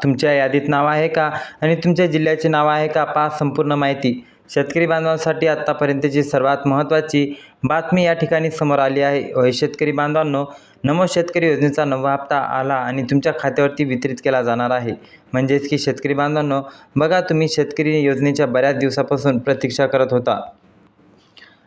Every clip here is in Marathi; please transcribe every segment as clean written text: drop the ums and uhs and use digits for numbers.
तुमच्या यादीत नाव आहे का आणि तुमच्या जिल्ह्याचे नाव आहे का? पहा संपूर्ण माहिती. शेतकरी बांधवांसाठी आत्तापर्यंतची सर्वात महत्त्वाची बातमी या ठिकाणी समोर आली आहे. होय शेतकरी बांधवांनो, नमो शेतकरी योजनेचा 9वा हप्ता आला आणि तुमच्या खात्यावरती वितरित केला जाणार आहे. म्हणजेच की शेतकरी बांधवांनो, बघा तुम्ही शेतकरी योजनेच्या बऱ्याच दिवसापासून प्रतीक्षा करत होता.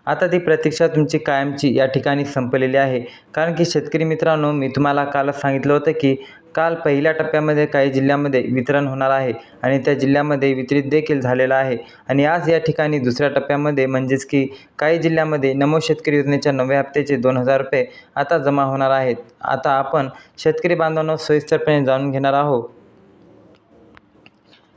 आता ती प्रतीक्षा तुमची कायमची या ठिकाणी संपलेली आहे. कारण की शेतकरी मित्रांनो, मी तुम्हाला कालच सांगितलं होतं की काल पहिल्या टप्प्यामध्ये काही जिल्ह्यांमध्ये वितरण होणार आहे आणि त्या जिल्ह्यामध्ये वितरित देखील झालेलं आहे. आणि आज या ठिकाणी दुसऱ्या टप्प्यामध्ये म्हणजेच की काही जिल्ह्यामध्ये नमो शेतकरी योजनेच्या 9व्या हप्त्याचे 2,000 रुपये आता जमा होणार आहेत. आता आपण शेतकरी बांधवांनो सविस्तरपणे जाणून घेणार आहोत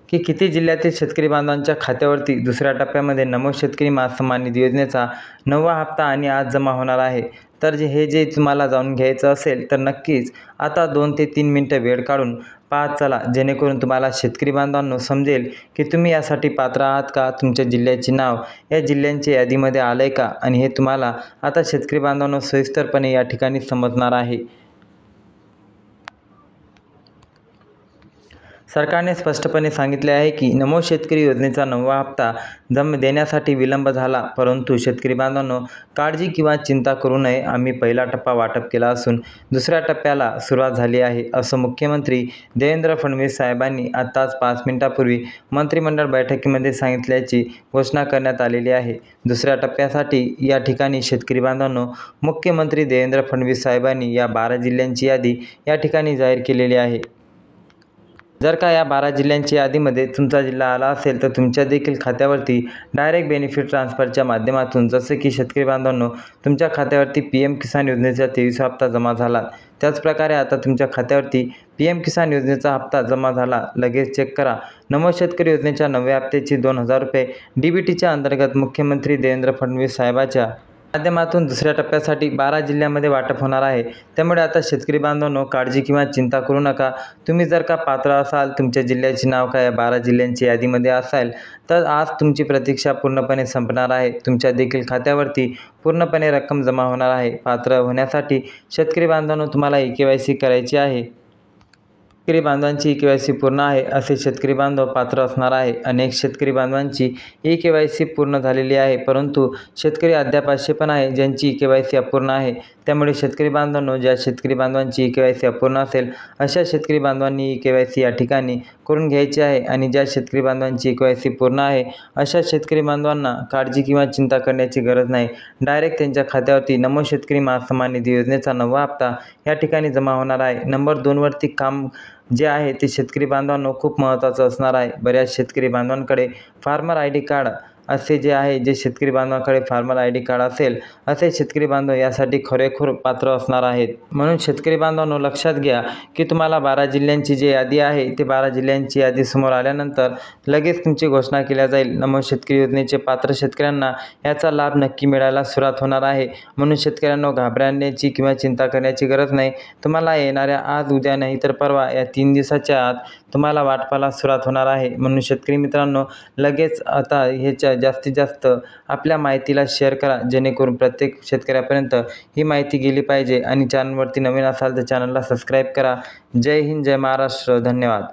की किती जिल्ह्यातील शेतकरी बांधवांच्या खात्यावरती दुसऱ्या टप्प्यामध्ये नमो शेतकरी सन्मान निधी योजनेचा 9वा हप्ता आणि आज जमा होणार आहे. तर जे तुम्हाला जाणून घ्यायचं असेल तर नक्कीच आता 2 ते 3 मिनटं वेळ काढून पाहत चला, जेणेकरून तुम्हाला शेतकरी बांधवांनो समजेल की तुम्ही यासाठी पात्र आहात का, तुमच्या जिल्ह्याचे नाव या जिल्ह्यांच्या यादीमध्ये आलं आहे का, आणि हे तुम्हाला आता शेतकरी बांधवांनो सविस्तरपणे या ठिकाणी समजणार आहे. सरकारने स्पष्टपणे सांगितले आहे की नमो शेतकरी योजनेचा 9वा हप्ता देण्यासाठी विलंब झाला, परंतु शेतकरी बांधवांनो काळजी किंवा चिंता करू नये. आम्ही पहिला टप्पा वाटप केला असून दुसऱ्या टप्प्याला सुरुवात झाली आहे, असं मुख्यमंत्री देवेंद्र फडणवीस साहेबांनी आत्ताच 5 मिनिटांपूर्वी मंत्रिमंडळ बैठकीमध्ये सांगितल्याची घोषणा करण्यात आलेली आहे. दुसऱ्या टप्प्यासाठी या ठिकाणी शेतकरी बांधवांनो मुख्यमंत्री देवेंद्र फडणवीस साहेबांनी या 12 जिल्ह्यांची यादी या ठिकाणी जाहीर केलेली आहे. जर का या 12 जिल्ह्यांच्या यादीमध्ये तुमचा जिल्हा आला असेल तर तुमच्या देखील खात्यावरती डायरेक्ट बेनिफिट ट्रान्सफरच्या माध्यमातून, जसे की शेतकरी बांधवांनो तुमच्या खात्यावरती PM किसान योजनेचा 23वा हप्ता जमा झाला, त्याचप्रकारे आता तुमच्या खात्यावरती PM किसान योजनेचा हप्ता जमा झाला. लगेच चेक करा. नमो शेतकरी योजनेच्या 9व्या हप्त्याची 2,000 रुपये DBTच्या अंतर्गत मुख्यमंत्री देवेंद्र फडणवीस साहेबांच्या माध्यमातून दुसऱ्या टप्प्यासाठी 12 जिल्ह्यांमध्ये वाटप होणार आहे. त्यामुळे आता शेतकरी बांधवांनो काळजी किंवा चिंता करू नका. तुम्ही जर का पात्र असाल, तुमच्या जिल्ह्याचे नाव काय 12 जिल्ह्यांच्या यादीमध्ये असाल, तर आज तुमची प्रतीक्षा पूर्णपणे संपणार आहे. तुमच्या देखील खात्यावरती पूर्णपणे रक्कम जमा होणार आहे. पात्र होण्यासाठी शेतकरी बांधवांनो तुम्हाला KYC करायची आहे. शेतकरी बांधवांची KYC पूर्ण आहे असे शेतकरी बांधव पात्र असणार आहे. अनेक शेतकरी बांधवांची KYC पूर्ण झालेली आहे, परंतु शेतकरी अद्याप असे पण आहे ज्यांची KYC अपूर्ण आहे. त्यामुळे शेतकरी बांधवांनो, ज्या शेतकरी बांधवांची KYC अपूर्ण असेल अशा शेतकरी बांधवांनी KYC या ठिकाणी करून घ्यायची आहे. आणि ज्या शेतकरी बांधवांची KYC पूर्ण आहे अशा शेतकरी बांधवांना काळजी किंवा चिंता करण्याची गरज नाही. डायरेक्ट त्यांच्या खात्यावरती नमो शेतकरी सन्मान निधी योजनेचा 9वा हप्ता या ठिकाणी जमा होणार आहे. नंबर 2 वरती काम जे आहे ते शेतकरी बांधवांनो खूप महत्त्वाचं असणार आहे. बऱ्याच शेतकरी बांधवांकडे फार्मर ID कार्ड असे जे आहे, जे शेतकरी बांधवांकडे फार्मर ID कार्ड असेल असे शेतकरी बांधव यासाठी खरेखुर पात्र असणार आहेत. म्हणून शेतकरी बांधवांनो लक्षात घ्या की तुम्हाला 12 जिल्ह्यांची जी यादी आहे ते 12 जिल्ह्यांची यादी समोर आल्यानंतर लगेच तुमची घोषणा केली जाईल. नमो शेतकरी योजनेचे पात्र शेतकऱ्यांना याचा लाभ नक्की मिळायला सुरुवात होणार आहे. म्हणून शेतकऱ्यांनो घाबरण्याची किंवा चिंता करण्याची गरज नाही. तुम्हाला येणाऱ्या आज, उद्या नाही तर परवा या 3 दिवसाच्या आत तुम्हाला वाटपाला सुरुवात होणार आहे. म्हणून शेतकरी मित्रांनो लगेच आता ह्याच्या जास्तीत जास्त आपल्या माहितीला शेअर करा, जेणेकरून प्रत्येक शेतकऱ्यापर्यंत ही माहिती गेली पाहिजे. आणि चॅनलवरती नवीन असाल तर चॅनलला सबस्क्राईब करा. जय हिंद, जय महाराष्ट्र. धन्यवाद.